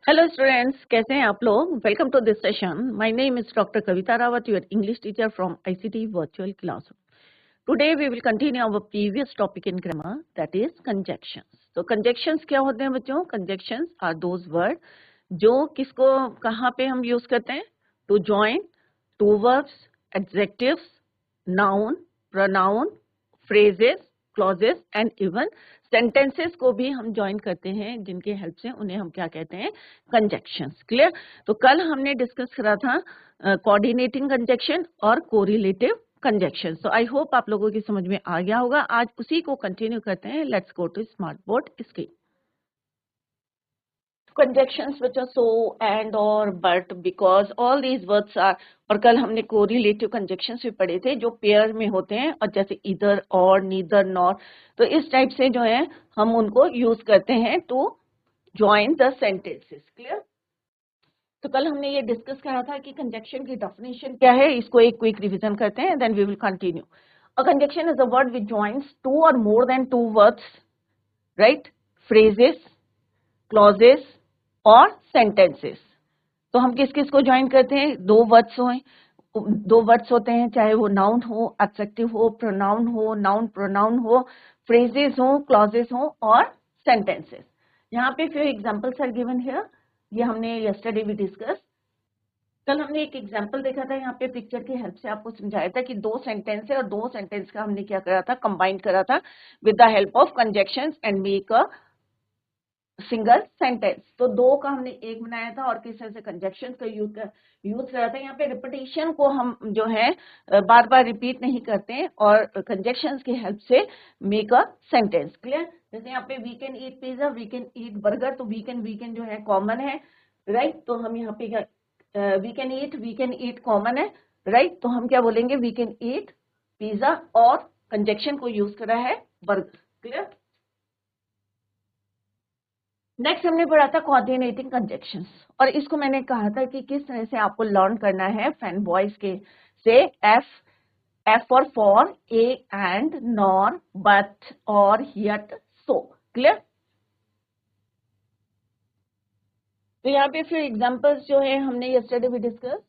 Hello students, कैसे हैं आप लोग। Welcome to this session. My name is doctor Kavita Rawat, your English teacher from ICT virtual classroom. Today we will continue our previous topic in grammar, that is conjunctions. तो conjunctions क्या होते हैं बच्चों? Conjunctions are those word जो किसको कहाँ पे हम यूज करते हैं? To join two verbs, adjectives, noun, pronoun, phrases, clauses and even sentences को भी हम ज्वाइन करते हैं, जिनके हेल्प से उन्हें हम क्या कहते हैं? कंजक्शंस। क्लियर? तो कल हमने डिस्कस करा था कोऑर्डिनेटिंग कंजक्शन और कोरिलेटिव कंजक्शन। तो आई होप आप लोगों की समझ में आ गया होगा। आज उसी को कंटिन्यू करते हैं। Let's go to smart board screen. Conjunctions which are so, and, or, but, because, all these words are। और कल हमने कोरिलेटिव कंजक्शंस भी पढ़े थे जो पेयर में होते हैं, और जैसे इधर, और, नीदर, नॉर। तो इस टाइप से जो है हम उनको यूज करते हैं to join the sentences. Clear? तो कल हमने ये डिस्कस करा था कि कंजक्शन की डेफिनेशन क्या है। इसको एक क्विक रिवीजन करते हैं, then we will continue. A conjunction is a word which joins two और more than two words, right? Phrases, clauses और सेंटेंसेस। तो हम किस किस को ज्वाइन करते हैं? दो वर्ड्स होते हैं, चाहे वो नाउन हो, एडजेक्टिव हो, प्रोनाउन हो, नाउन प्रोनाउन हो, फ्रेजेस हो, क्लॉजेस हो और सेंटेंसेस। यहाँ पे few examples are given here. ये हमने यस्टरडे भी डिस्कस। कल हमने एक एग्जांपल देखा था, यहाँ पे पिक्चर की हेल्प से आपको समझाया था कि दो सेंटेंस है और दो सेंटेंस का हमने क्या करा था? कंबाइन करा था with the help of conjunctions and make a single sentence. तो दो का हमने एक बनाया था और किस तरह से कंजक्शन का यूज करा था। यहाँ पे रिपीटेशन को हम जो है बार बार रिपीट नहीं करते और कंजक्शंस की हेल्प से मेक अ सेंटेंस। क्लियर? जैसे यहाँ पे we can eat pizza, we can eat burger. तो वी कैन जो है कॉमन है, राइट? तो हम यहाँ पे वी कैन ईट कॉमन है, राइट? तो हम क्या बोलेंगे? वी कैन ईट पिज्जा और कंजक्शन को यूज करा है बर्गर। क्लियर? नेक्स्ट हमने पढ़ा था कोऑर्डिनेटिंग कंजक्शंस, और इसको मैंने कहा था कि किस तरह से आपको लर्न करना है फैन बॉयज के से। F for A and, nor, but, और, यट, सो। क्लियर? तो यहाँ पे फिर एग्जांपल्स जो है हमने यस्टरडे भी डिस्कस,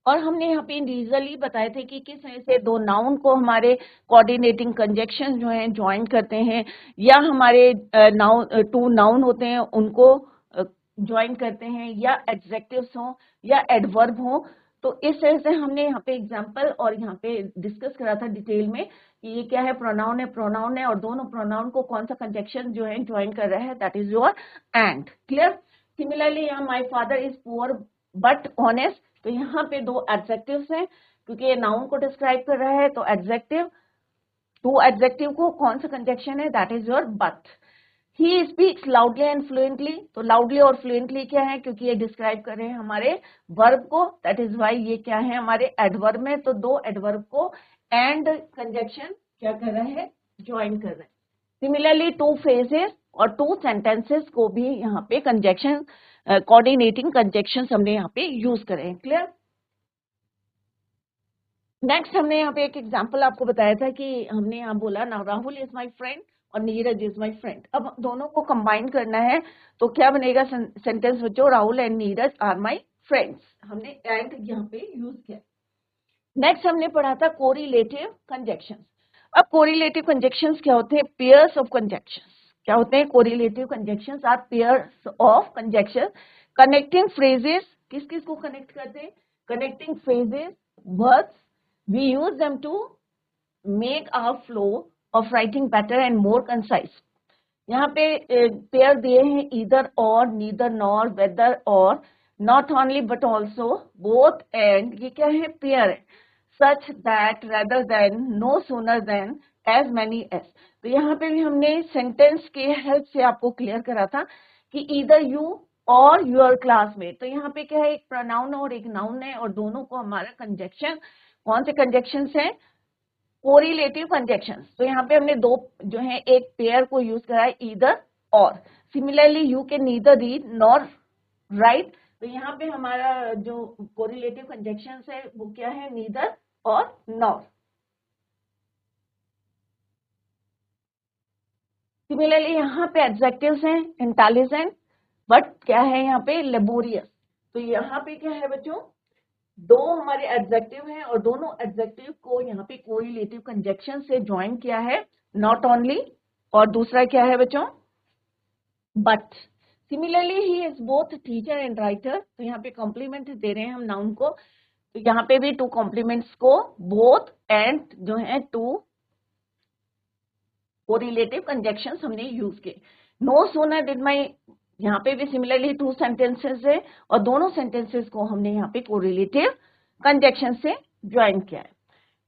और हमने यहाँ पे इंडिविजुअली बताए थे कि किस तरह से दो नाउन को हमारे कोऑर्डिनेटिंग कंजक्शन जो है ज्वाइन करते हैं, या हमारे नाउन टू नाउन होते हैं उनको ज्वाइन करते हैं, या एडजेक्टिव्स हो या एडवर्ब हो। तो इस तरह से हमने यहाँ पे एग्जांपल और यहाँ पे डिस्कस करा था डिटेल में कि ये क्या है? प्रोनाउन है और दोनों प्रोनाउन को कौन सा कंजक्शन जो है ज्वाइन कर रहा है, that is your and. Clear? Similarly यहाँ my father is poor but honest. तो यहाँ पे दो एडजेक्टिव्स हैं, क्योंकि ये नाउन को डिस्क्राइब कर रहा है। तो एडजेक्टिव, टू एडजेक्टिव को कौन सा कंजक्शन है? That is your but. He speaks loudly and fluently. तो लाउडली और फ्लुएंटली क्या है? क्योंकि ये डिस्क्राइब कर रहे हैं हमारे वर्ब को, दैट इज वाई ये क्या है? हमारे एडवर्ब में। तो दो एडवर्ब को एंड कंजक्शन क्या कर रहे हैं? ज्वाइन कर रहे हैं। सिमिलरली टू फ्रेजेस और टू सेंटेंसेस को भी यहाँ पे कंजक्शन, कोऑर्डिनेटिंग कंजक्शन हमने यहाँ पे यूज करे हैं। क्लियर? नेक्स्ट हमने यहाँ पे एक एग्जांपल आपको बताया था कि हमने यहाँ बोला ना, राहुल इज माय फ्रेंड और नीरज इज माय फ्रेंड। अब दोनों को कंबाइन करना है, तो क्या बनेगा सेंटेंस बच्चों? Rahul and Neeraj are my friends. हमने एंड यहाँ पे यूज किया। नेक्स्ट हमने पढ़ा था कोरिलेटिव कंजक्शंस। अब कोरिलेटिव कंजक्शंस क्या होते हैं? Pairs of conjunctions. क्या होते हैं? Correlative conjunctions are pairs of conjunction connecting phrases. किस किस को कनेक्ट करते हैं? Connecting phrases, words. We use them to make our flow of writing better and more concise. यहाँ पे पेयर दिए हैं, ईदर और, neither nor, whether or, not only but also, both and. ये क्या है? पेयर है। Such that, rather than, no sooner than, as many as. तो यहाँ पे भी हमने सेंटेंस के हेल्प से आपको क्लियर करा था कि ईदर यू और योर क्लासमेट। तो यहाँ पे क्या है? एक प्रोनाउन और एक नाउन है, और दोनों को हमारा कंजक्शन, कौन से कंजक्शन है? Correlative conjunctions. तो यहाँ पे हमने दो जो है एक पेयर को यूज करा है, ईदर और। Similarly you can neither read nor right. तो यहाँ पे हमारा जो कोरिलेटिव कंजक्शंस है वो क्या है? नीदर और नॉर। सिमिलरली यहाँ पे एडजेक्टिव्स हैं, इंटेलिजेंट, बट क्या है यहाँ पे लेबोरियस। तो यहाँ पे क्या है बच्चों, दो हमारे एडजेक्टिव हैं और दोनों एडजेक्टिव को यहाँ पे कोरिलेटिव कंजक्शन से ज्वाइन किया है, नॉट ओनली, और दूसरा क्या है बच्चों, but. Similarly he is both teacher and writer. तो यहाँ पे कॉम्प्लीमेंट दे रहे हैं हम नाउन को, तो यहाँ पे भी टू कॉम्प्लीमेंट्स को बोथ एंड जो है टू कोरिलेटिव कंजक्शंस हमने यूज किए। नो सूनर डिड माई, यहाँ पे भी सिमिलरली टू सेंटेंसेस है और दोनों सेंटेंसेस को हमने यहाँ पे कोरिलेटिव कंजक्शन से ज्वाइन किया है।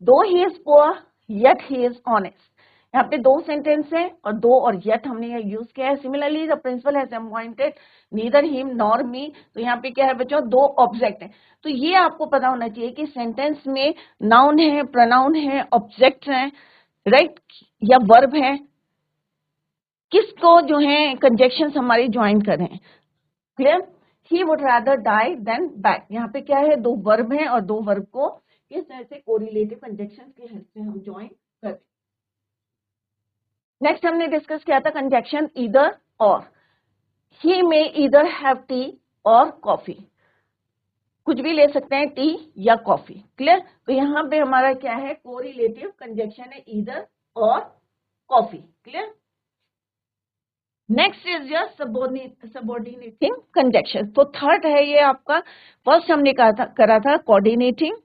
दो he is poor yet he is honest, यहाँ पे दो सेंटेंस है और दो और येट हमने यहाँ यूज किया है। Similarly the principal has appointed neither him nor me, तो यहाँ पे क्या है बच्चों, दो ऑब्जेक्ट है। तो ये आपको पता होना चाहिए कि सेंटेंस में नाउन है, प्रोनाउन है, ऑब्जेक्ट है, राइट, या वर्ब है, किसको जो है कंजक्शंस हमारी ज्वाइन कर रहे हैं। Clear, he would rather die than back, यहाँ पे क्या है, दो वर्ब हैं और दो वर्ब को किस तरह से कोरिलेटिव कंजक्शंस की हेल्प से हम ज्वाइन कर रहे हैं। नेक्स्ट हमने डिस्कस किया था कंजक्शन ईदर और। ही मे ईदर हैव टी और कॉफी, कुछ भी ले सकते हैं, टी या कॉफी। क्लियर, तो यहाँ पे हमारा क्या है, कोरिलेटिव कंजक्शन है ईदर और coffee. Clear, next is your subordinating conjunction. तो थर्ड है ये आपका, फर्स्ट हमने करा था कोऑर्डिनेटिंग,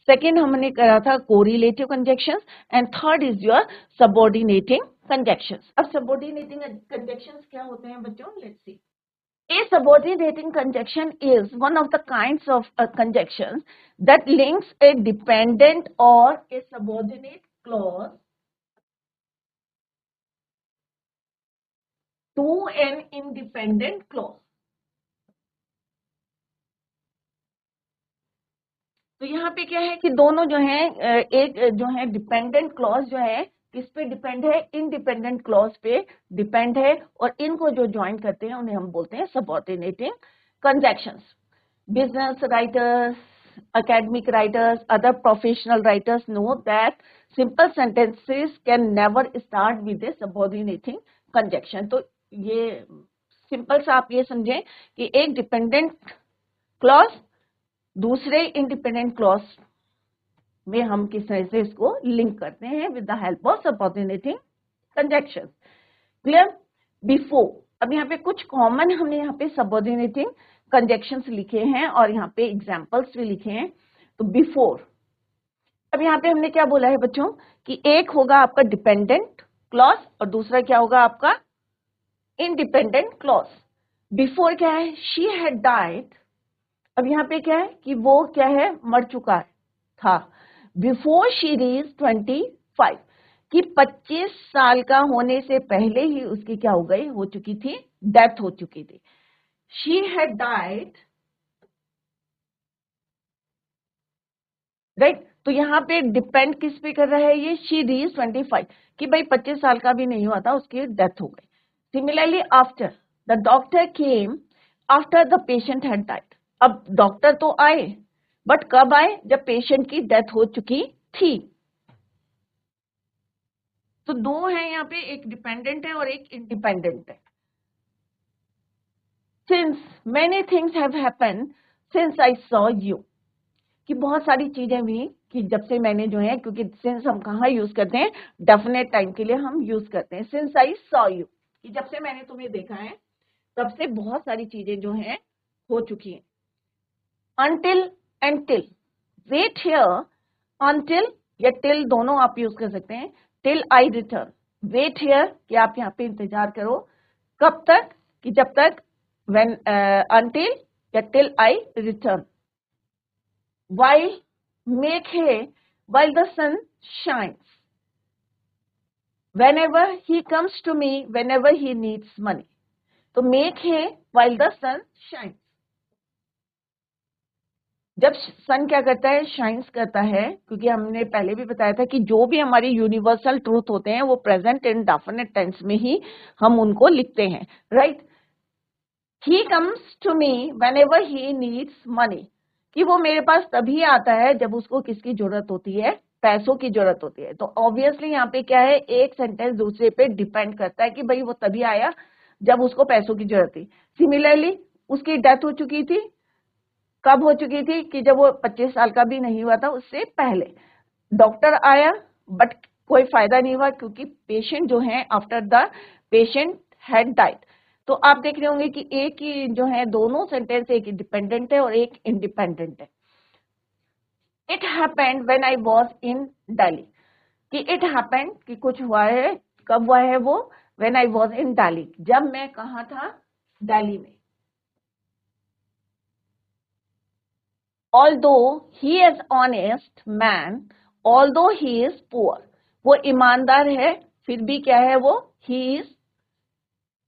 सेकेंड हमने करा था correlative conjunctions and third is your subordinating conjunctions. अब सबऑर्डिनेटिंग कंजक्शंस क्या होते हैं बच्चों, let's see. A subordinating conjunction is one of the kinds of conjunctions that links a dependent or a subordinate clause to an independent clause. तो यहाँ पे क्या है कि दोनों जो है, एक जो है डिपेंडेंट क्लॉज जो है किस पे डिपेंड है, इंडिपेंडेंट क्लॉज पे डिपेंड है, और इनको जो ज्वाइन करते हैं उन्हें हम बोलते हैं subordinating conjunctions. Business writers, academic writers, other professional writers know that simple sentences can never start with a subordinating conjunction. तो ये सिंपल सा आप ये समझें कि एक डिपेंडेंट क्लॉज दूसरे इंडिपेंडेंट क्लॉज में हम किस तरह से इसको लिंक करते हैं with the help of subordinating conjunction. Clear, before. अब यहाँ पे कुछ कॉमन हमने यहाँ पे सबऑर्डिनेटिंग कंजक्शंस लिखे हैं और यहाँ पे एग्जांपल्स भी लिखे हैं। तो बिफोर, अब यहाँ पे हमने क्या बोला है बच्चों कि एक होगा आपका डिपेंडेंट क्लॉज और दूसरा क्या होगा आपका इंडिपेंडेंट क्लॉज। बिफोर क्या है, शी हैड डाइड। अब यहाँ पे क्या है कि वो क्या है, मर चुका था। बिफोर शी रीज 25, कि 25 साल का होने से पहले ही उसकी क्या हो गई, हो चुकी थी, डेथ हो चुकी थी। She had died, right. तो यहाँ पे डिपेंड किस पे कर रहा है ये, शी रीज 25, कि भाई 25 साल का भी नहीं हुआ था, उसकी डेथ हो गई। Similarly after, the doctor came after the patient had died. अब डॉक्टर तो आए, बट कब आए, जब पेशेंट की डेथ हो चुकी थी। तो दो है यहाँ पे, एक डिपेंडेंट है और एक इंडिपेंडेंट है। Since many things have happened since I saw you, कि बहुत सारी चीजें हुई कि जब से मैंने जो है, क्योंकि सिंस हम कहाँ यूज करते हैं, डेफिनेट टाइम के लिए हम यूज करते हैं। सिंस आई सॉ यू, कि जब से मैंने तुम्हें देखा है तब से बहुत सारी चीजें जो हैं हो चुकी हैं। until and till, wait here until या till दोनों आप यूज कर सकते हैं। till I return, wait here कि आप यहाँ पे इंतजार करो, कब तक, कि जब तक, when until या till I return। while, make hay while the sun shines, whenever he comes to me whenever he needs money। तो make hay while the sun shines, जब सन क्या करता है, शाइन्स करता है, क्योंकि हमने पहले भी बताया था कि जो भी हमारी यूनिवर्सल ट्रूथ होते हैं वो प्रेजेंट इन डेफिनेट टेंस में ही हम उनको लिखते हैं, right. He comes to me whenever he needs money, कि वो मेरे पास तभी आता है जब उसको किसकी जरूरत होती है, पैसों की जरूरत होती है। तो ऑब्वियसली यहाँ पे क्या है, एक सेंटेंस दूसरे पे डिपेंड करता है कि भाई वो तभी आया जब उसको पैसों की जरूरत थी। सिमिलरली उसकी डेथ हो चुकी थी, कब हो चुकी थी कि जब वो 25 साल का भी नहीं हुआ था, उससे पहले डॉक्टर आया बट कोई फायदा नहीं हुआ क्योंकि पेशेंट जो है after the patient had died. तो आप देख रहे होंगे कि एक ही जो है दोनों सेंटेंस, एक डिपेंडेंट है और एक इंडिपेंडेंट है। It happened when I was in Delhi, कि इट हैपेंड कि कुछ हुआ है, कब हुआ है वो, when I was in Delhi, जब मैं कहाँ था, दिल्ली में। Although he is honest man, although he is poor, वो ईमानदार है, फिर भी क्या है वो, he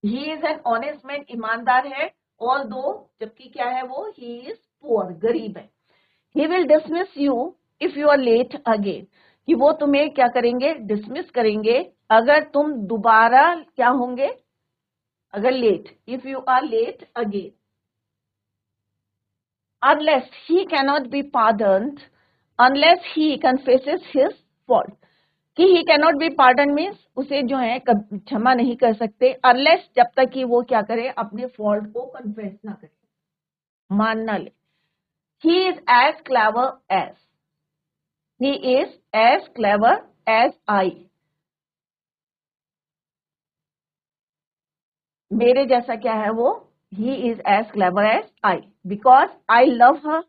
is an honest man, ईमानदार है, although जबकि क्या है वो, he is poor, गरीब है। He will dismiss you if you are late again, कि वो तुम्हें क्या करेंगे, डिसमिस करेंगे अगर तुम दोबारा क्या होंगे, अगर late, if you are late again। Unless he cannot be pardoned, unless he confesses his fault, कि he cannot be pardoned means उसे जो है क्षमा नहीं कर सकते, unless जब तक कि वो क्या करे, अपने फॉल्ट को कन्फेस ना करे, मान ना ले। He is as clever as, he is as clever as I, मेरे जैसा क्या है वो, he is as clever as I, because I love her।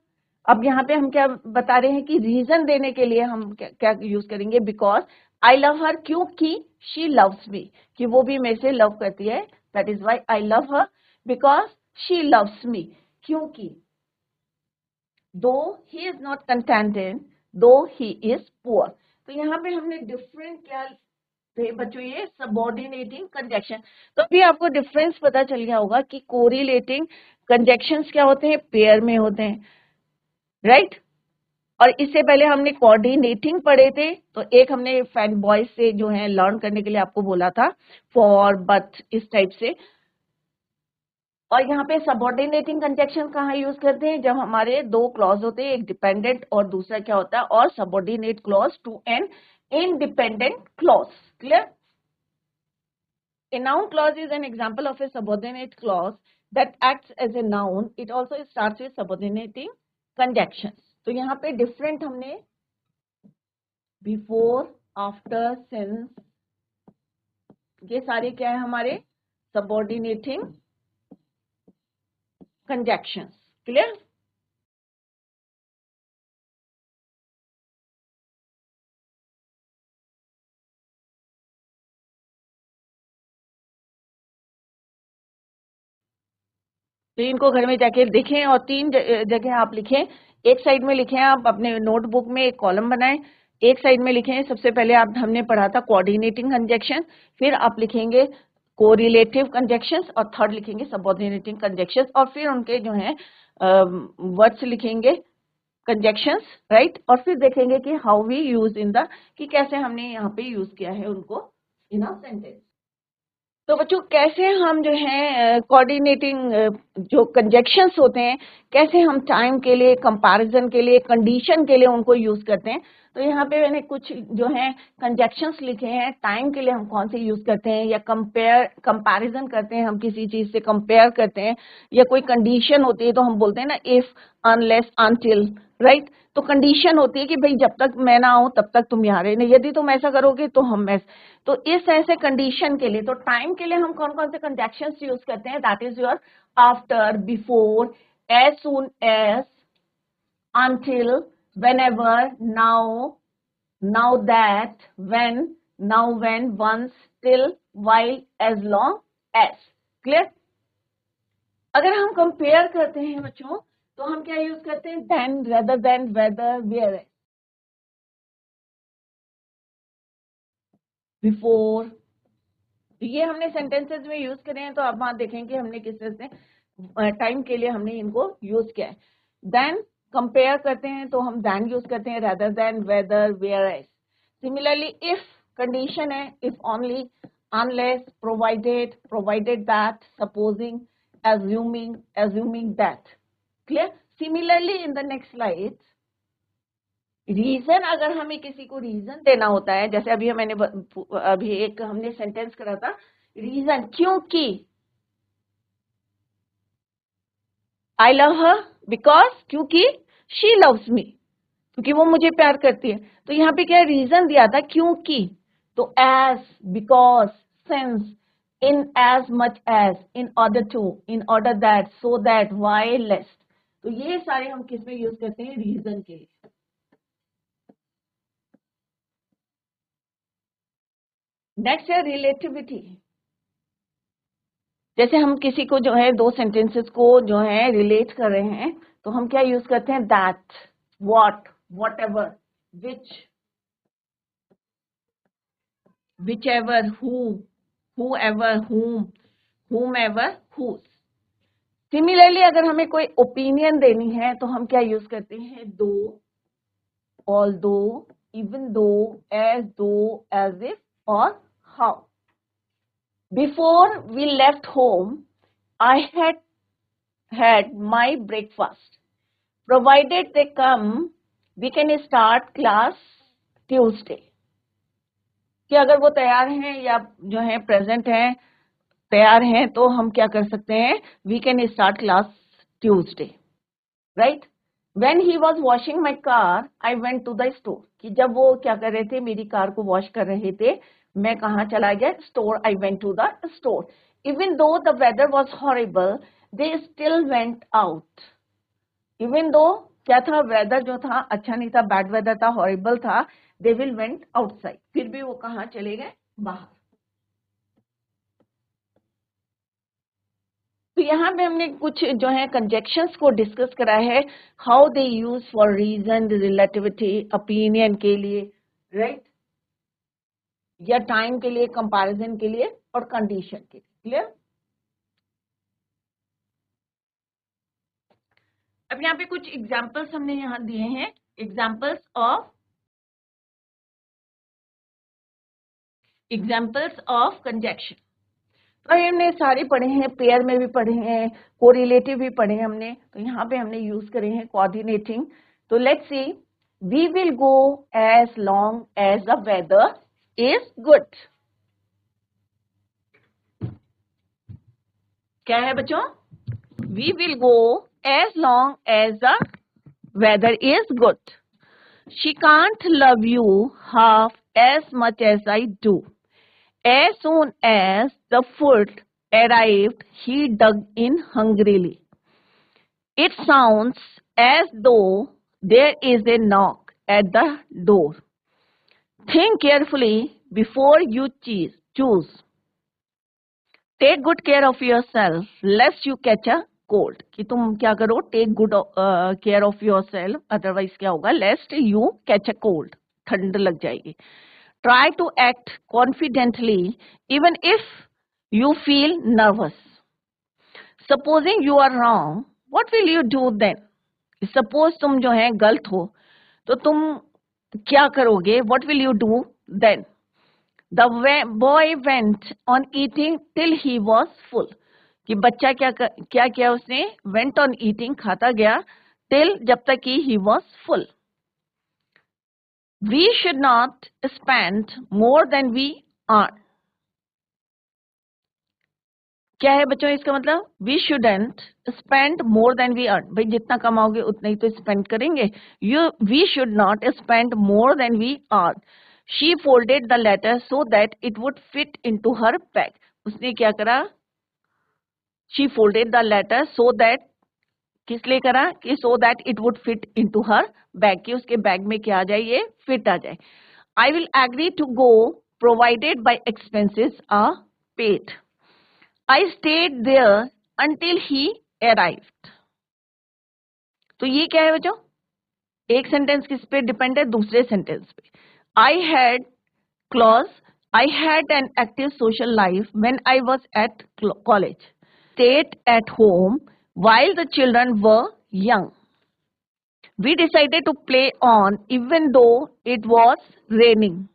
अब यहाँ पे हम क्या बता रहे हैं कि रीजन देने के लिए हम क्या यूज करेंगे, बिकॉज आई लव हर, क्योंकि शी लव्स मी, कि वो भी मेरे से लव करती है, that is why I love her, because she loves me, क्योंकि दो ही इज नॉट कंटेंटेड, दो ही इज पुअर। तो यहाँ पे हमने डिफरेंट क्या थे बच्चों, ये सबऑर्डिनेटिंग कंजक्शन। तो अभी आपको डिफरेंस पता चल गया होगा कि कोरिलेटिंग कंजक्शंस क्या होते हैं, पेयर में होते हैं, राइट और इससे पहले हमने कोऑर्डिनेटिंग पढ़े थे, तो एक हमने फैन बॉयज से जो है लर्न करने के लिए आपको बोला था, फॉर, बट, इस टाइप से। और यहाँ पे सबऑर्डिनेटिंग कंजक्शन कहाँ यूज करते हैं, जब हमारे दो क्लॉज होते हैं, एक डिपेंडेंट और दूसरा क्या होता है, और subordinate clause to an independent clause, clear? A noun clause is an example of a subordinate clause that acts as a noun. It also starts with subordinating conjunctions. तो यहाँ पे डिफरेंट हमने बिफोर, आफ्टर, सिंस, ये सारे क्या है हमारे subordinating conjunctions, clear? तो इनको घर में जाके देखें और तीन जगह आप लिखें, एक साइड में लिखें आप अपने नोटबुक में एक कॉलम बनाएं, एक साइड में लिखें सबसे पहले आप हमने पढ़ा था कोऑर्डिनेटिंग कंजक्शन, फिर आप लिखेंगे कोरिलेटिव कंजक्शंस और थर्ड लिखेंगे सबऑर्डिनेटिंग कंजक्शंस, और फिर उनके जो है वर्ड्स लिखेंगे कंजक्शंस, राइट, और फिर देखेंगे कि how we use in the, कि कैसे हमने यहाँ पे यूज किया है उनको इन अ सेंटेंस। तो बच्चों कैसे हम जो है कोऑर्डिनेटिंग जो कंजक्शंस होते हैं, कैसे हम टाइम के लिए, कंपैरिजन के लिए, कंडीशन के लिए उनको यूज करते हैं। तो यहाँ पे मैंने कुछ जो है कंजक्शंस लिखे हैं, टाइम के लिए हम कौन से यूज करते हैं, या कंपैरिजन करते हैं, हम किसी चीज से कंपेयर करते हैं, या कोई कंडीशन होती है तो हम बोलते हैं ना इफ, अनलेस, अनटिल, राइट। तो कंडीशन होती है कि भाई जब तक मैं ना आऊं तब तक तुम यहाँ रहे नहीं, यदि तुम ऐसा करोगे तो हम ऐसा। तो इस ऐसे कंडीशन के लिए, तो टाइम के लिए हम कौन कौन से कंजक्शंस यूज करते हैं, that is your after, before, as soon as, until, whenever, now, now that, when, now when, once, till, while, as long as, clear? अगर हम कंपेयर करते हैं बच्चों तो हम क्या यूज करते हैं, than, rather than, whether, where, before, ये हमने सेंटेंसेस में यूज करे हैं। तो आप वहां देखेंगे हमने किस तरह से टाइम के लिए हमने इनको यूज किया है। देन कंपेयर करते हैं तो हम देन यूज करते हैं, rather than, whether, whereas। Similarly if condition है, if only, unless, provided, provided that, supposing, assuming that, clear? Similarly in the next slide, reason, अगर हमें किसी को रीजन देना होता है, जैसे अभी मैंने अभी एक हमने सेंटेंस करा था, रीजन क्योंकि, आई लव हर बिकॉज, क्योंकि शी लव्स मी, क्योंकि वो मुझे प्यार करती है। तो यहाँ पे क्या रीजन दिया था, क्योंकि, तो as, because, since, in as much as, in order to, in order that, so that, why, lest. तो ये सारे हम किस में यूज करते हैं, रीजन के लिए। नेक्स्ट है रिलेटिविटी। जैसे हम किसी को जो है दो सेंटेंसेस को जो है रिलेट कर रहे हैं, तो हम क्या यूज करते हैं, that, what, whatever, which, whichever, who, whoever, whom, whomever, whose। Similarly अगर हमें कोई ओपिनियन देनी है तो हम क्या यूज करते हैं, though, although, even though, as though, as if, और how. Before we left home I had my breakfast. Provided they come, we can start class Tuesday। कि अगर वो तैयार हैं या जो है प्रेजेंट हैं, तैयार हैं, तो हम क्या कर सकते हैं, we can start class Tuesday, right. When he was washing my car I went to the store. कि जब वो क्या कर रहे थे, मेरी कार को वॉश कर रहे थे, मैं कहाँ चला गया, store, I went to the store. Even though the weather was horrible they still went out. Even though क्या था, वेदर जो था अच्छा नहीं था, बैड वेदर था, हॉरिबल था, दे विल वेंट आउटसाइड, फिर भी वो कहाँ चले गए, बाहर। तो यहाँ पे हमने कुछ जो है कंजक्शंस को डिस्कस करा है, how they use for reason, relativity, opinion के लिए, राइट, या टाइम के लिए, कंपैरिजन के लिए, और कंडीशन के लिए। क्लियर। अब यहाँ पे कुछ एग्जाम्पल्स हमने यहाँ दिए हैं, एग्जाम्पल्स ऑफ कंजक्शन। तो हमने सारे पढ़े हैं, पेयर में भी पढ़े हैं, कोरिलेटिव भी पढ़े हैं हमने। तो यहाँ पे हमने यूज करे हैं कोऑर्डिनेटिंग। तो let's see, we will go as long as the weather is good. क्या है बच्चों, we will go as long as the weather is good. She can't love you half as much as I do. As soon as the food arrived, he dug in hungrily. It sounds as though there is a knock at the door. Think carefully before you choose. Take good care of yourself, lest you catch a cold. कि तुम क्या करो, take good care of yourself, otherwise क्या होगा, lest you catch a cold, ठंड लग जाएगी। Try to act confidently even if you feel nervous. Supposing you are wrong, what will you do then? Suppose तुम जो है गलत हो, तो तुम क्या करोगे? What will you do then? The boy went on eating till he was full. कि बच्चा क्या किया उसने? Went on eating, खाता गया, till जब तक कि he was full. We should not spend more than we earn. क्या है बच्चों इसका मतलब? We shouldn't spend more than we earn. भाई जितना कमाओगे उतना ही तो स्पेंड करेंगे। We should not spend more than we earn. She folded the letter so that it would fit into her bag. उसने क्या करा? She folded the letter so that, किस लिए करा? कि so that it would fit into her bag, कि उसके bag में क्या आ जाए, ये फिट आ जाए। I will agree to go provided by expenses are paid. I stayed there until he arrived. तो ये क्या है बच्चों? एक सेंटेंस किस पे डिपेंड है? दूसरे सेंटेंस पे। I had clause, I had an active social life when I was at college. Stayed at home while the children were young. We decided to play on even though it was raining.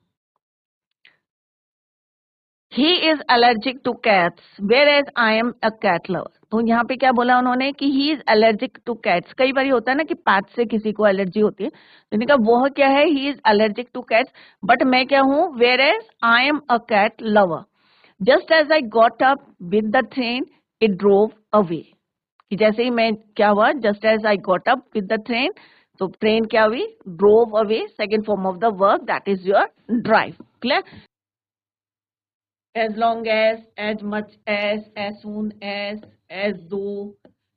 He is allergic to cats, whereas I am a cat lover. तो यहाँ पे क्या बोला उन्होंने कि he is allergic to cats. कई बार होता है ना कि पैट से किसी को एलर्जी होती है, तो इन्होंने कहा वह क्या है, he is allergic to cats, but मैं क्या हूँ, whereas I am a cat lover. Just as I got up with the train, it drove away. कि जैसे ही मैं क्या हुआ, just as I got up with the train, तो train क्या हुई, drove away, second form of the verb that is your drive. Clear? as long as much as soon as though,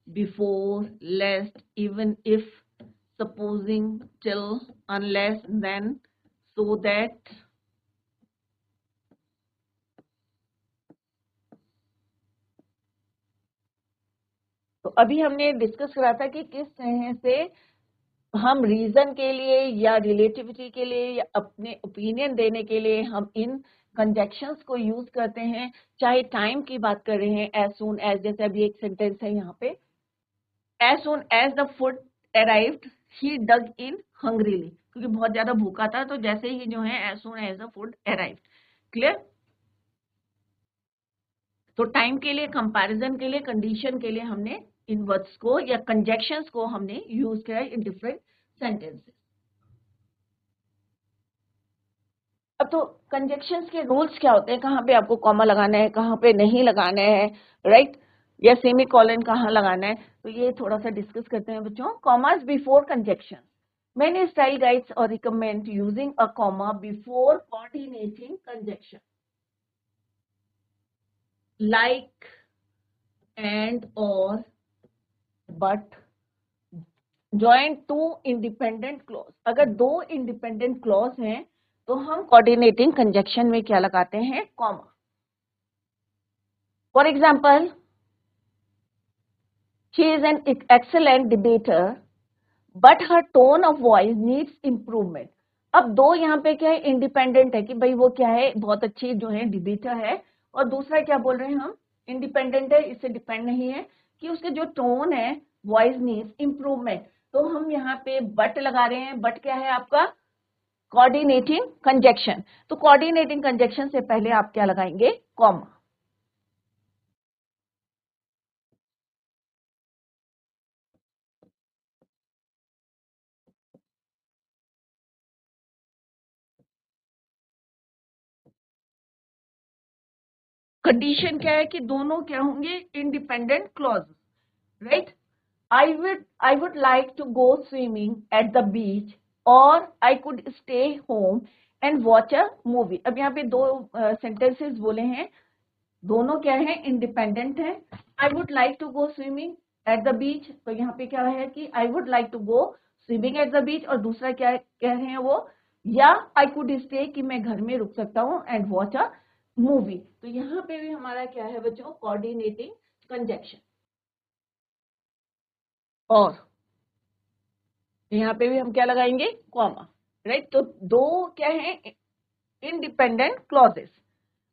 before, lest, even if, supposing, till, unless, then, so that. तो अभी हमने discuss करा था कि किस तरह से हम रीजन के लिए या रिलेटिविटी के लिए या अपने ओपिनियन देने के लिए हम इन कंजक्शंस को यूज करते हैं. चाहे टाइम की बात कर रहे हैं, एज सून एज, जैसे अभी एक सेंटेंस है यहाँ पे, as soon as the food arrived he dug in hungrily, क्योंकि बहुत ज्यादा भूखा था, तो जैसे ही जो है as soon as the food arrived. Clear? तो टाइम के लिए, कंपैरिजन के लिए, कंडीशन के लिए हमने इन वर्ड्स को या कंजक्शंस को हमने यूज किया इन डिफरेंट सेंटेंसेस. अब तो कंजक्शंस के रूल्स क्या होते हैं, कहाँ पे आपको कॉमा लगाना है, कहाँ पे नहीं लगाना है, राइट, या सेमी कॉलन कहाँ लगाना है, तो ये थोड़ा सा डिस्कस करते हैं बच्चों. Commas before conjunction. Many style guides or recommend using a comma before coordinating conjunction, like, and, or, but, join two independent clause. अगर दो independent clause हैं तो हम coordinating conjunction में क्या लगाते हैं, comma. For example, she is an excellent debater, but her tone of voice needs improvement. अब दो यहाँ पे क्या है, इंडिपेंडेंट है कि भाई वो क्या है, बहुत अच्छी जो है डिबेटर है, और दूसरा क्या बोल रहे हैं हम, इंडिपेंडेंट है, इससे डिपेंड नहीं है, कि उसके जो टोन है, वॉइस नीड्स इम्प्रूवमेंट. तो हम यहाँ पे बट लगा रहे हैं. बट क्या है आपका, कोऑर्डिनेटिंग कंजक्शन. तो कोऑर्डिनेटिंग कंजक्शन से पहले आप क्या लगाएंगे, कॉमा. कंडीशन क्या है कि दोनों क्या होंगे, independent clause, right. I would like to go swimming at the beach, or I could stay home and watch a movie. अब यहाँ पे दो sentences बोले हैं, दोनों क्या है, इंडिपेंडेंट है. I would like to go swimming at the beach, तो यहाँ पे क्या है कि I would like to go swimming at the beach, और दूसरा क्या कह रहे हैं वो, या I could stay, कि मैं घर में रुक सकता हूँ, and watch a movie. तो यहाँ पे भी हमारा क्या है बच्चों, कोऑर्डिनेटिंग कंजक्शन. और यहाँ पे भी हम क्या लगाएंगे, कॉमा, राइट. तो दो क्या है, इंडिपेंडेंट क्लॉजेस,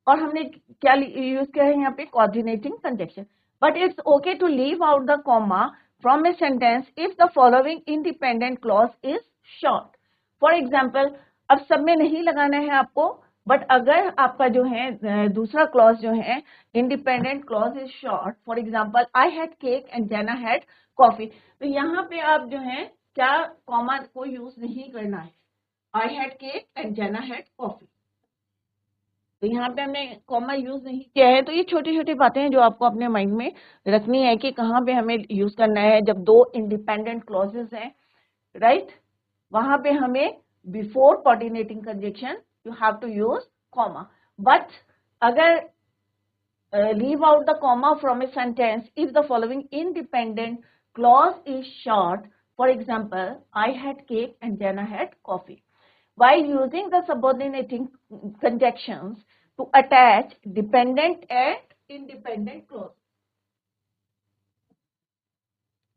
और हमने क्या यूज किया है यहाँ पे, coordinating conjunction. But it's okay to leave out the comma from a sentence if the following independent clause is short. For example, अब सब में नहीं लगाना है आपको, बट अगर आपका जो है दूसरा क्लॉज जो है, independent clause is short. For example, I had cake and Jenna had coffee. तो यहाँ पे आप जो है क्या, कॉमा को यूज नहीं करना है. I had cake and Jenna had coffee, तो यहाँ पे हमने कॉमा यूज नहीं किया है. तो ये छोटी छोटी बातें हैं जो आपको अपने माइंड में रखनी है कि कहाँ पे हमें यूज करना है. जब दो इंडिपेंडेंट क्लॉजेस हैं, राइट, वहां पे हमें before coordinating conjunction you have to use comma. But अगर leave out the comma from a sentence if the following independent clause is short. For example, I had cake and Jana had coffee. While using the subordinating conjunctions to attach dependent and independent clause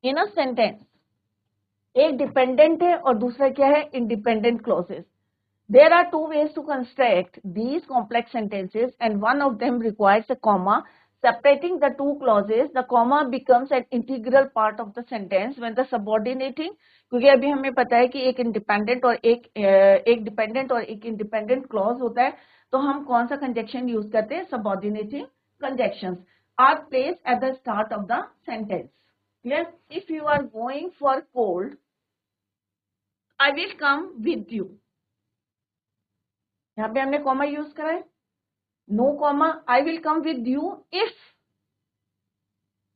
in a sentence, एक dependent है और दूसरा क्या है, independent clauses. There are two ways to construct these complex sentences, and one of them requires a comma separating the two clauses. The comma becomes an integral part of the sentence when the subordinating, क्योंकि अभी हमें पता है कि एक independent और एक dependent और एक इंडिपेंडेंट क्लॉज होता है, तो हम कौन सा कंजक्शन यूज करते हैं, subordinating conjunctions are placed at the start of the sentence. Clear? If you are going for cold, I will come with you. यहाँ पे हमने कॉमा यूज करा है, no comma, I will come with you if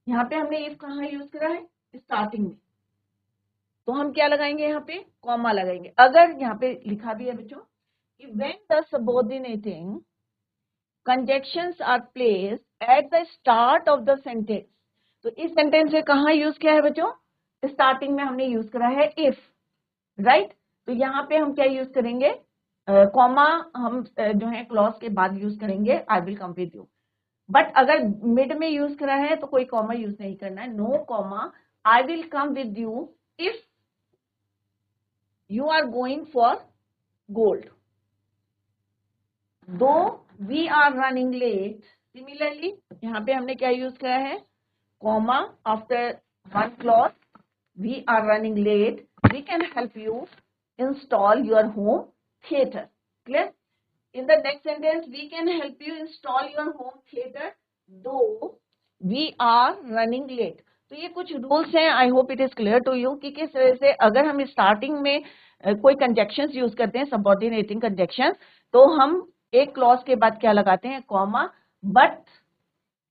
यहाँ पे हमने if कहाँ use करा है, स्टार्टिंग में, तो हम क्या लगाएंगे, यहाँ पे कॉमा लगाएंगे। अगर यहाँ पे लिखा भी है बच्चों कि when the subordinating conjunctions are placed at the start of the sentence, तो इस सेंटेंस में कहाँ यूज किया है बच्चों, स्टार्टिंग में हमने यूज करा है इफ, राइट। तो यहाँ पे हम क्या यूज करेंगे, कॉमा हम जो है क्लॉज के बाद यूज करेंगे, I will come with you. But अगर मिड में यूज करा है तो कोई कॉमा यूज नहीं करना है, no comma, I will come with you if you are going for gold, though we are running late. Similarly यहाँ पे हमने क्या यूज करा है, comma after one clause, we are running late, we can help you install your home theater. Clear? In the next sentence, we can help you install your home theater, though we are running late. तो ये कुछ rules हैं, I hope it is clear to you कि किस तरह से अगर हम स्टार्टिंग में कोई कंजक्शंस यूज करते हैं, सबऑर्डिनेटिंग कंजक्शंस, तो हम एक क्लॉज के बाद क्या लगाते हैं, कॉमा। बट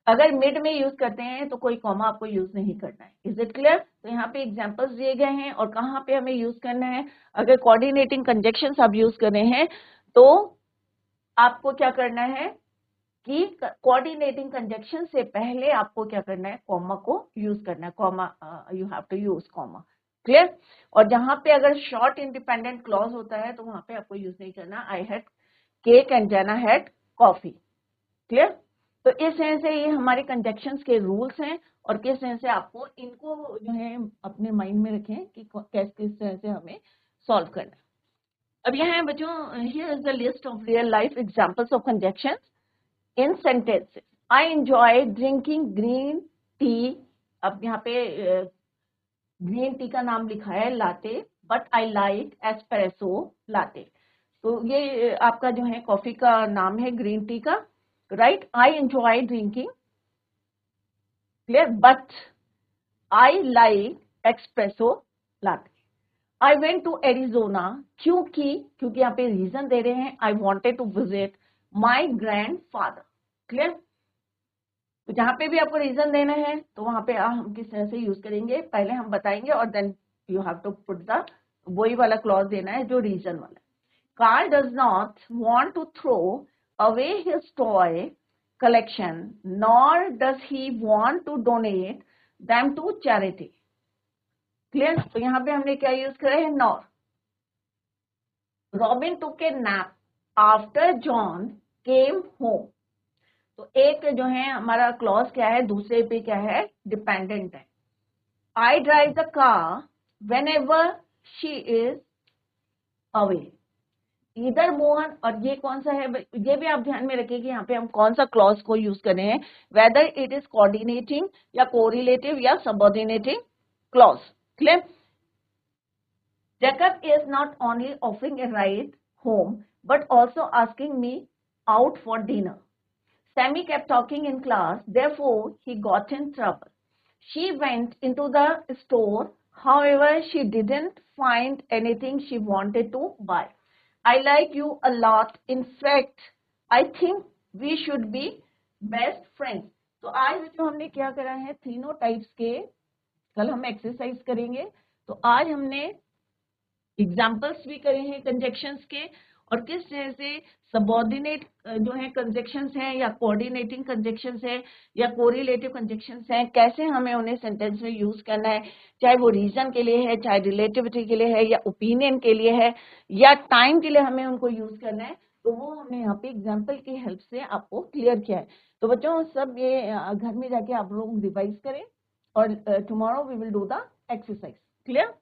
अगर मिड में यूज करते हैं तो कोई कॉमा आपको यूज नहीं करना है। Is it clear? तो यहाँ पे एग्जांपल्स दिए गए हैं और कहाँ पे हमें यूज करना है। अगर कोऑर्डिनेटिंग कंजक्शंस आप यूज कर रहे हैं तो आपको क्या करना है कि कोऑर्डिनेटिंग कंजक्शन से पहले आपको क्या करना है, कॉमा को यूज करना है, comma you have to use comma. Clear? और जहां पे अगर शॉर्ट इंडिपेंडेंट क्लॉज होता है तो वहां पे आपको यूज नहीं करना, आई हैड केक एंड जाना हैड कॉफी। क्लियर? तो इस तरह से ये हमारे कंजक्शंस के रूल्स हैं और किस तरह से आपको इनको जो है अपने माइंड में रखें कि किस तरह से हमें सॉल्व करना है। अब यहाँ है बच्चों, here is the list of real life examples of conjunctions in sentences. I enjoy drinking green tea. अब यहाँ पे ग्रीन टी का नाम लिखा है latte, but I like espresso latte. तो ये आपका जो है कॉफी का नाम है ग्रीन टी का, right? I enjoy drinking, clear, but I like espresso latte. I went to Arizona क्योंकि यहाँ पे रीजन दे रहे हैं, I wanted to visit my grandfather. clear? तो जहां पे भी आपको रीजन देना है तो वहां पे हम किस तरह से यूज करेंगे पहले हम बताएंगे और then you have to put the वही वाला क्लॉज देना है जो रीजन वाला। Carl does not want to throw away his toy collection, nor does he want to donate them to charity. Clear? तो यहाँ पे हमने क्या यूज करा है, nor. Robin took a nap after John came home. तो एक जो है हमारा क्लॉज क्या है, दूसरे पे क्या है, डिपेंडेंट है। I drive the car whenever she is away. इधर मोहन, और ये कौन सा है, ये भी आप ध्यान में रखिए कि यहाँ पे हम कौन सा क्लॉज को यूज कर रहे हैं, वेदर इट इज कोऑर्डिनेटिंग या कोरिलेटिव या subordinating clause. Clear? Jacob is not only offering a ride home but also asking me out for dinner. Sammy kept talking in class, therefore he got in trouble. She went into the store, however she didn't find anything she wanted to buy. I like you a lot. In fact, I think we should be best friends. तो आज जो हमने क्या करा है, तीनों types के कल हम एक्सरसाइज करेंगे। तो आज हमने एग्जाम्पल्स भी करे हैं कंजक्शंस के और किस तरह से सबऑर्डिनेट जो है कंजक्शंस हैं या कोऑर्डिनेटिंग कंजक्शंस हैं या कोरिलेटिव कंजक्शंस हैं, कैसे हमें उन्हें सेंटेंस में यूज करना है, चाहे वो रीजन के लिए है, चाहे रिलेटिविटी के लिए है, या ओपिनियन के लिए है, या टाइम के लिए हमें उनको यूज करना है। तो वो हमने यहाँ पे एग्जाम्पल की हेल्प से आपको क्लियर किया है। तो बच्चों सब ये घर में जाके आप लोग रिवाइज करें और tomorrow we will do the exercise. Clear?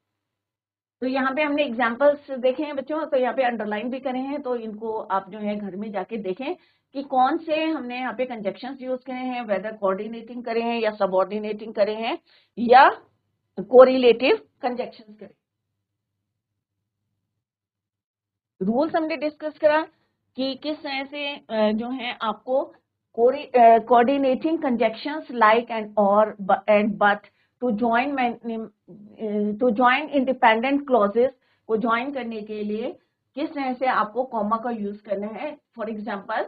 तो यहाँ पे हमने एग्जाम्पल्स देखे हैं बच्चों, तो यहाँ पे अंडरलाइन भी करे हैं, तो इनको आप जो है घर में जाके देखें कि कौन से हमने यहाँ पे कंजक्शंस यूज करे हैं, वेदर कोऑर्डिनेटिंग करे हैं या सबऑर्डिनेटिंग करे हैं या कोरिलेटिव कंजक्शंस करे। रूल्स हमने डिस्कस करा कि किस तरह से जो है आपको कोऑर्डिनेटिंग कंजक्शंस लाइक एंड और and but to join independent clauses को ज्वाइन करने के लिए किस तरह से आपको कॉमा का यूज करना है। For example,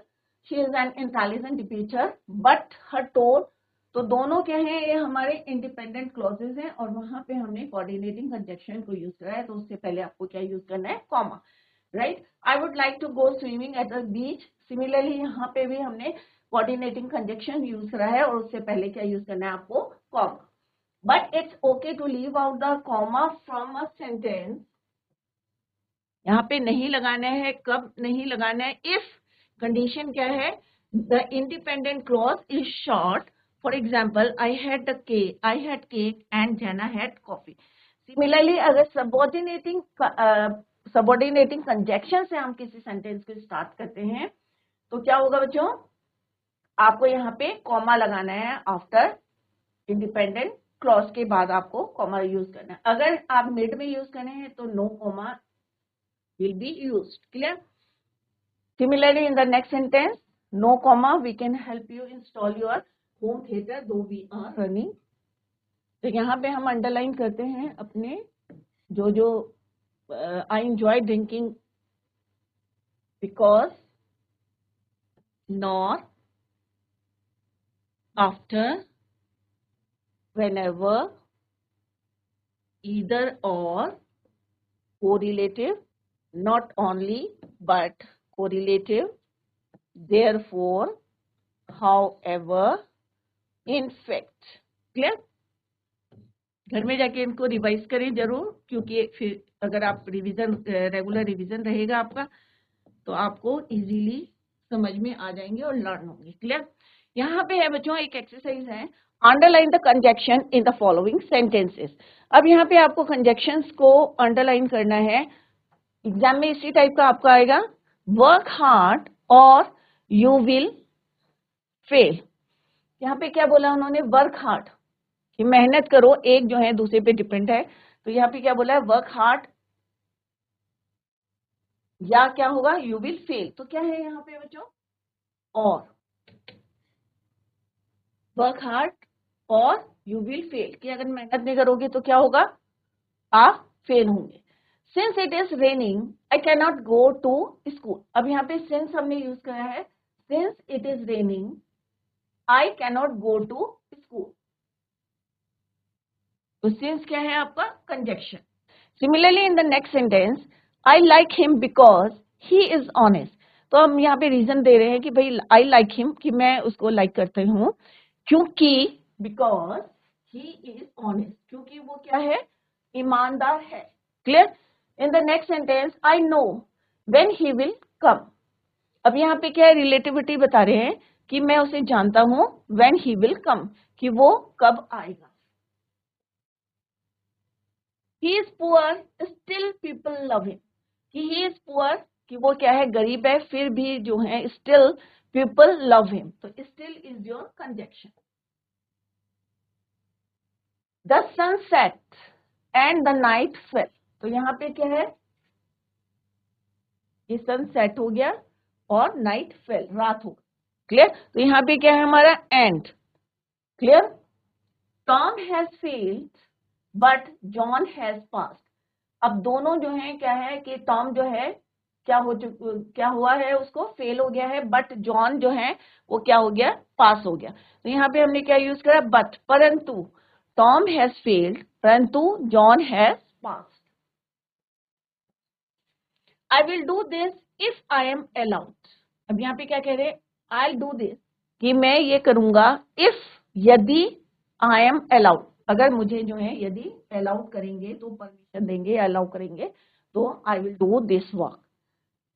she is an intelligent teacher but her tone तो दोनों क्या है, ये हमारे इंडिपेंडेंट क्लॉजेज हैं और वहां पे हमने कोऑर्डिनेटिंग कंजक्शन को यूज करा है। तो उससे पहले आपको क्या यूज करना है, comma, right. I would like to go swimming at the beach. Similarly यहाँ पे भी हमने कोऑर्डिनेटिंग कंजक्शन यूज करा है और उससे पहले क्या यूज करना है आपको, comma. But it's okay to leave out the comma from a sentence. यहाँ पे नहीं लगाना है, कब नहीं लगाना है, इफ कंडीशन क्या है, the independent clause is short. For example, I had cake and Jenna had coffee. Similarly अगर सबऑर्डिनेटिंग कंजक्शन से हम किसी सेंटेंस को स्टार्ट करते हैं तो क्या होगा बच्चों, आपको यहाँ पे कॉमा लगाना है आफ्टर इंडिपेंडेंट क्लॉज के बाद आपको कॉमा यूज करना है। अगर आप मिड में यूज करें हैं तो no comma will be used. Clear? Similarly, in the next sentence, no comma, we can help you install your home theater though we are running. तो यहाँ पे हम अंडरलाइन करते हैं अपने जो I enjoy drinking because, nor, after, whenever, either or, correlative, not only but correlative, therefore, however, in fact. Clear? घर में जाके इनको रिवाइज करें जरूर, क्योंकि फिर अगर आप रिवीजन, रेगुलर रिवीजन रहेगा आपका तो आपको इजीली समझ में आ जाएंगे और लर्न होंगे। क्लियर? यहाँ पे है बच्चों एक एक्सरसाइज है, underline the conjunction in the following sentences. अब यहाँ पे आपको कंजक्शंस को अंडरलाइन करना है। एग्जाम में इसी टाइप का आपका आएगा, वर्क हार्ड और यू विल फेल। यहाँ पे क्या बोला उन्होंने, वर्क हार्ड, कि मेहनत करो, एक जो है दूसरे पे डिपेंड है। तो यहाँ पे क्या बोला है, वर्क हार्ड या क्या होगा, यू विल फेल। तो क्या है यहाँ पे बच्चों, और वर्क हार्ड और यू विल फेल, कि अगर मेहनत नहीं करोगे तो क्या होगा, आप फेल होंगे। Since it is raining I can not go to school. अब यहाँ पे सिंस हमने यूज किया है, since it is raining I can not go to school. तो सिंस क्या है आपका, conjunction. Similarly in the next sentence, I like him because he is honest. तो हम यहाँ पे रीजन दे रहे हैं कि भाई आई लाइक हिम, कि मैं उसको लाइक करती हूँ क्योंकि, बिकॉज ही इज ऑनेस्ट, क्योंकि वो क्या है, ईमानदार है। Clear? In the next sentence, I know when he will come. अब यहाँ पे क्या है, रिलेटिविटी बता रहे हैं कि मैं उसे जानता हूं, व्हेन ही विल कम, कि वो कब आएगा। He is poor, still people love him. कि he is poor, कि वो क्या है, गरीब है, फिर भी जो है still people love him. तो still is your conjunction. The sun set and the night fell. तो यहाँ पे क्या है, ये सन सेट हो गया और नाइट फेल, रात हो गई। क्लियर? तो यहाँ पे क्या है हमारा, and. Clear? Tom has failed but John has passed. अब दोनों जो है क्या है कि टॉम जो है क्या हुआ है, उसको फेल हो गया है, बट जॉन जो है वो क्या हो गया, पास हो गया। तो यहाँ पे हमने क्या यूज करा, बट, परंतु टॉम हैज फेल्ड, परंतु John has passed. I will do this if I am allowed. अब यहाँ पे क्या कह रहे हैं, आई डू दिस, कि मैं ये करूंगा, इफ, यदि, आई एम अलाउड, अगर मुझे जो है यदि अलाउड करेंगे, तो परमिशन देंगे, अलाउ करेंगे, तो I will do this work.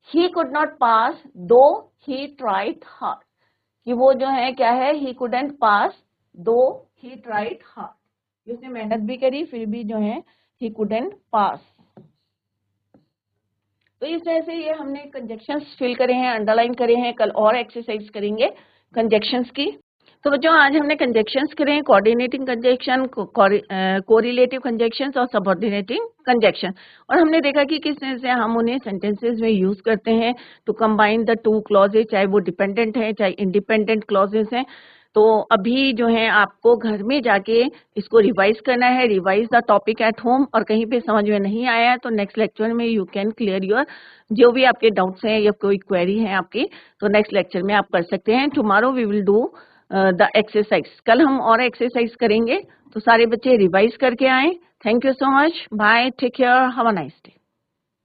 He could not pass दो ही ट्राइड हार्ड, कि वो जो है क्या है, ही कुडंट पास दो ही ट्राइड हार्ड, उसने मेहनत भी करी फिर भी जो है ही कुडंट पास। तो इस तरह से ये हमने कंजक्शंस फिल करे हैं, अंडरलाइन करे हैं। कल और एक्सरसाइज करेंगे कंजक्शंस की। तो बच्चों आज हमने कंजक्शंस करे हैं, कोऑर्डिनेटिंग कंजक्शन, कोरिलेटिव कंजक्शंस और सबऑर्डिनेटिंग कंजक्शन। और हमने देखा कि किस तरह से हम उन्हें सेंटेंसेस में यूज करते हैं to combine the two clauses, चाहे वो डिपेंडेंट है चाहे इंडिपेंडेंट क्लॉजेज हैं। तो अभी जो है आपको घर में जाके इसको रिवाइज करना है, revise the topic at home. और कहीं पे समझ में नहीं आया है तो नेक्स्ट लेक्चर में यू कैन क्लियर योर जो भी आपके डाउट्स हैं या कोई क्वेरी है आपकी, तो नेक्स्ट लेक्चर में आप कर सकते हैं। Tomorrow we will do the exercise. कल हम और एक्सरसाइज करेंगे, तो सारे बच्चे रिवाइज करके आए। Thank you so much, bye, take care, have a nice day.